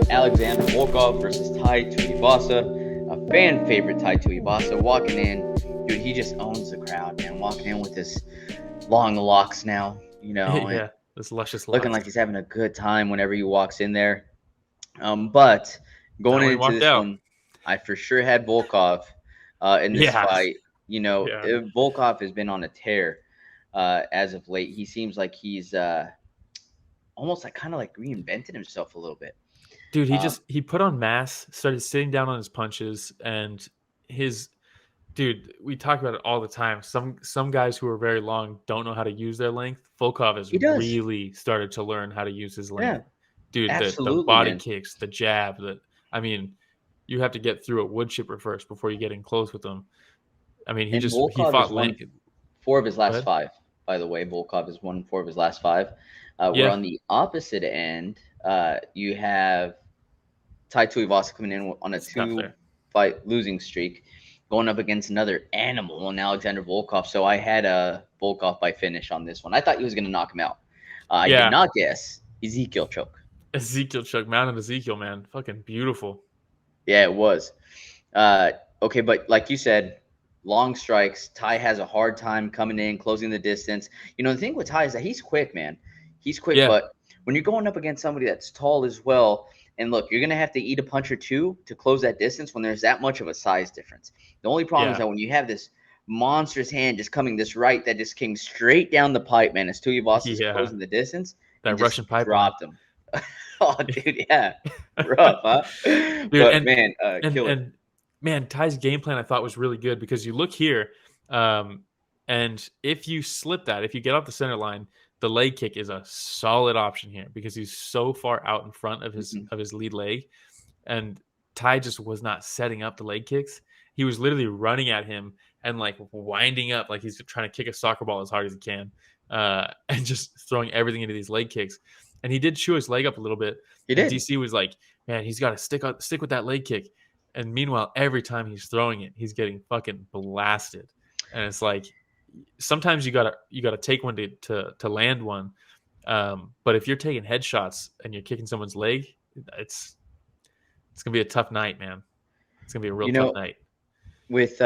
Alexander Volkov versus Tuivasa, a fan favorite Tuivasa walking in. Dude, he just owns the crowd, man. Walking in with his long locks now, and Yeah, those luscious looking locks. like he's having a good time whenever he walks in there. But Not going when he into walked this out. one, I for sure had Volkov in this Yeah, fight. yeah. Volkov has been on a tear as of late. He seems like he's almost like kind of like reinvented himself a little bit. Dude, Um, he put on mass, started sitting down on his punches, and his dude, we talk about it all the time. Some guys who are very long don't know how to use their length. Volkov has he does. really started to learn how to use his length. Yeah, Dude, the absolutely, body man. kicks, the jab, I mean, you have to get through a wood chipper first before you get in close with him. I mean, And he Volkov has fought won length. four of his Go last ahead. five. By the way, Volkov has won four of his last five. Where Yeah, on the opposite end, you have Tai Tuivasa coming in on a it's tough two there. fight losing streak, going up against another animal in Alexander Volkov. So I had a Volkov by finish on this one. I thought he was going to knock him out. I did Yeah, not guess Ezekiel choke. Ezekiel Chuck, Mountain Ezekiel, man, fucking beautiful. Yeah, it was. Uh, okay, but like you said, long strikes. Ty has a hard time coming in, closing the distance. The thing with Ty is that he's quick, man. He's quick, Yeah, but when you're going up against somebody that's tall as well, and look, you're gonna have to eat a punch or two to close that distance when there's that much of a size difference. The only problem is yeah, that when you have this monstrous hand just coming this right that just came straight down the pipe, man, as Tuivasa's yeah. closing the distance and That just Russian pipeline, dropped him. Oh, dude, yeah, rough, huh? dude, But man, and killer. and man, Ty's game plan I thought was really good because you look here, um, and if you slip that, if you get off the center line, the leg kick is a solid option here because he's so far out in front Mhm. of his lead leg, and Ty just was not setting up the leg kicks. He was literally running at him and like winding up like he's trying to kick a soccer ball as hard as he can, and just throwing everything into these leg kicks. And he did chew his leg up a little bit, He and did. DC was like, "Man, he's got to stick with that leg kick." And meanwhile, every time he's throwing it, he's getting fucking blasted. And it's like sometimes you gotta take one to land one. But if you're taking headshots and you're kicking someone's leg, it's it's gonna be a tough night, man. It's gonna be a real You tough know, night. with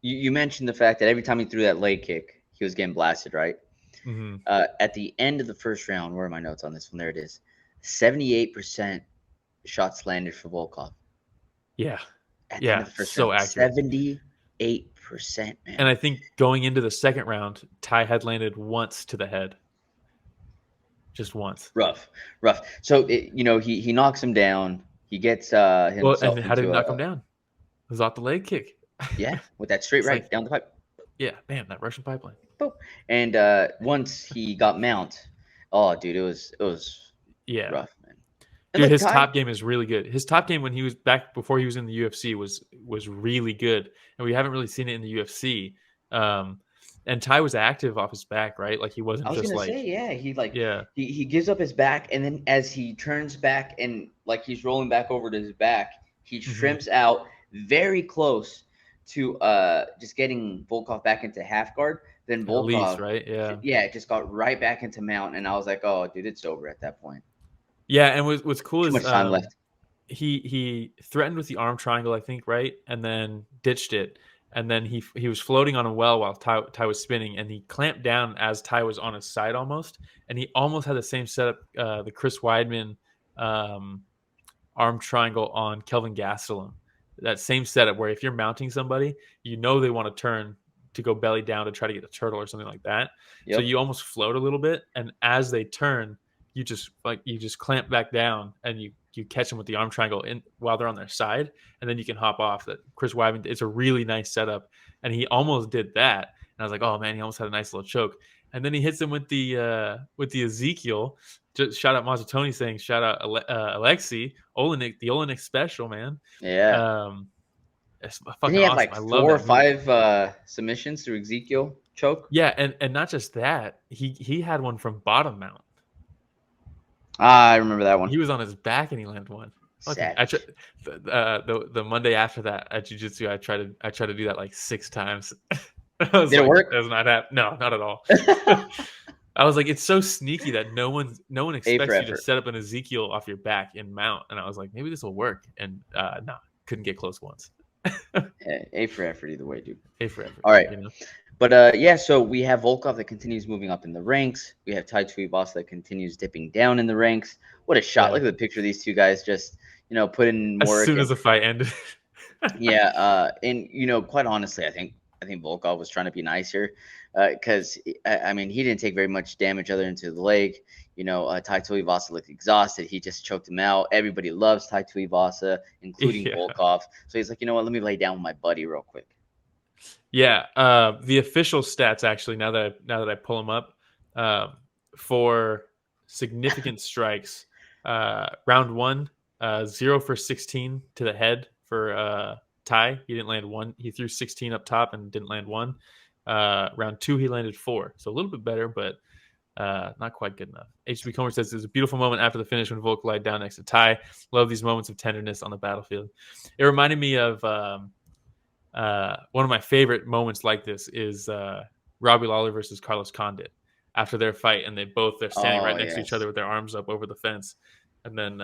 you mentioned the fact that every time he threw that leg kick, he was getting blasted, right? Hmm. At the end of the first round, where are my notes on this one? There it is. 78% shots landed for Volkov Yeah, at the end yeah, of the first so round. accurate. 78%, And man. I think going into the second round, Ty had landed once to the head, just once. Rough, rough. So he knocks him down. He gets Well, and himself how did it into knock him a down? It was off the leg kick. yeah with that straight It's right like, down the pipe. yeah, bam, that Russian pipeline. Boom. And once he got mount, oh dude, it was Yeah, rough, man. And dude, look, his Ty. top game is really good. His top game when he was back before he was in the UFC was really good, and we haven't really seen it in the UFC. Um, and Ty was active off his back, right? Like he I wasn't was just gonna like, say, yeah, he like yeah, he gives up his back, and then as he turns back and like he's rolling back over to his back, he hmm, shrimps out very close to just getting Volkov back into half guard. Then at least, Volkov, right? Yeah, yeah, just got right back into mount, and I was like, oh, dude, it's over at that point. yeah. And what's cool Too is much time left. he threatened with the arm triangle, I think, right, and then ditched it, and then he was floating on a well while Ty was spinning, and he clamped down as Ty was on his side almost, and he almost had the same setup, the Chris Weidman um, arm triangle on Kelvin Gastelum. That same setup where if you're mounting somebody, they want to turn to go belly down to try to get a turtle or something like that. So Yep. you almost float a little bit, and as they turn, you just clamp back down and you catch them with the arm triangle in while they're on their side, and then you can hop off. That Chris Weidman, it's a really nice setup, and he almost did that. And I was like, oh man, he almost had a nice little choke. And then he hits him with the Ezekiel. Just shout out Mazzatoni saying shout out Alexei Olenek, the Olenek special, man. Yeah. Um, it's Didn't fucking he have awesome. like I love four or that move. five submissions through Ezekiel choke? Yeah, and not just that, he had one from bottom mount. Ah, I remember that one. He was on his back and he landed one. Fucking, Savage. the Monday after that at jiu-jitsu, I tried to do that like 6 times. I was Did it like, work? that's not happening. No, not at all. I was like, it's so sneaky that no one A for expects you to effort. set up an Ezekiel off your back and mount. And I was like, maybe this will work. And no, couldn't get close once. A for effort either way, dude. A for effort, All right. you know. But yeah, so we have Volkov that continues moving up in the ranks. We have Tai Tuivasa that continues dipping down in the ranks. What a shot. Yeah. Look at the picture of these two guys just, put in As work. soon And as the fight ended. yeah, and quite honestly, I think Volkov was trying to be nice here, because I mean he didn't take very much damage other than to the leg. Tai Tuivasa looked exhausted. He just choked him out. Everybody loves Tai Tuivasa, including Yeah. Volkov. So he's like, you know what? Let me lay down with my buddy real quick. Yeah, the official stats actually. Now that I pull them up, for significant strikes, round one, 0 for 16 to the head for Tai. He didn't land one. He threw 16 up top and didn't land one. Round two, he landed 4, so a little bit better, but not quite good enough. HB Comer says there's a beautiful moment after the finish when Volk lied down next to Tai. Love these moments of tenderness on the battlefield. It reminded me of. One of my favorite moments like this is Robbie Lawler versus Carlos Condit after their fight, and they're standing Oh right next to each yes. other with their arms up over the fence, and then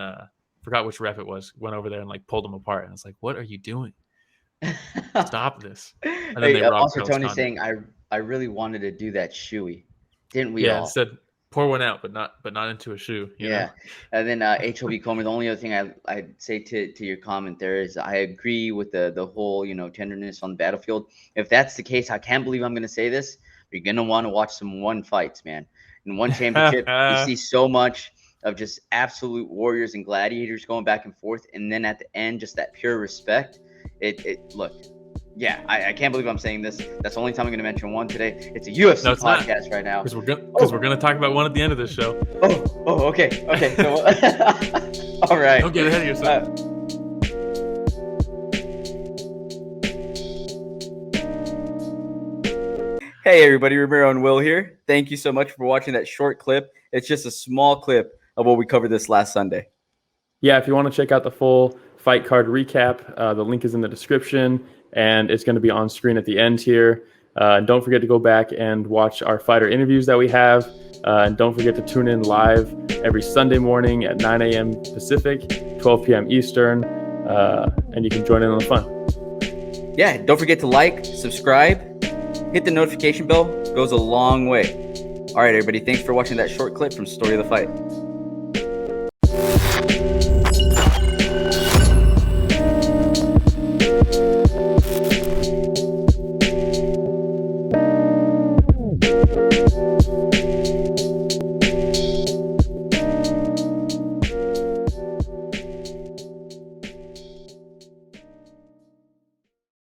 forgot which ref it was, went over there and like pulled them apart, and it's like, what are you doing? Stop this! And then they Hey, robbed also Carlos Tony Condit. saying I really wanted to do that shoey. Didn't we Yeah, all? instead pour one out, but not into a shoe. You know? Yeah. And then HOB Comer, the only other thing I'd say to your comment there is I agree with the whole, tenderness on the battlefield. If that's the case, I can't believe I'm going to say this. You're going to want to watch some one fights, man. In one championship, you see so much of just absolute warriors and gladiators going back and forth. And then at the end, just that pure respect. Look, yeah, I can't believe I'm saying this. That's the only time I'm going to mention one today. It's a UFC No, it's not, podcast right now. because we're gonna talk about one at the end of this show. Okay. So, all right. Don't get ahead of yourself. Hey everybody, Ramiro and Will here. Thank you so much for watching that short clip. It's just a small clip of what we covered this last Sunday. Yeah, if you want to check out the full fight card recap, the link is in the description, and it's going to be on screen at the end here. Don't forget to go back and watch our fighter interviews that we have. And don't forget to tune in live every Sunday morning at 9 a.m. Pacific, 12 p.m. Eastern, and you can join in on the fun. Yeah, don't forget to like, subscribe, hit the notification bell. It goes a long way. All right, everybody, thanks for watching that short clip from Story of the Fight.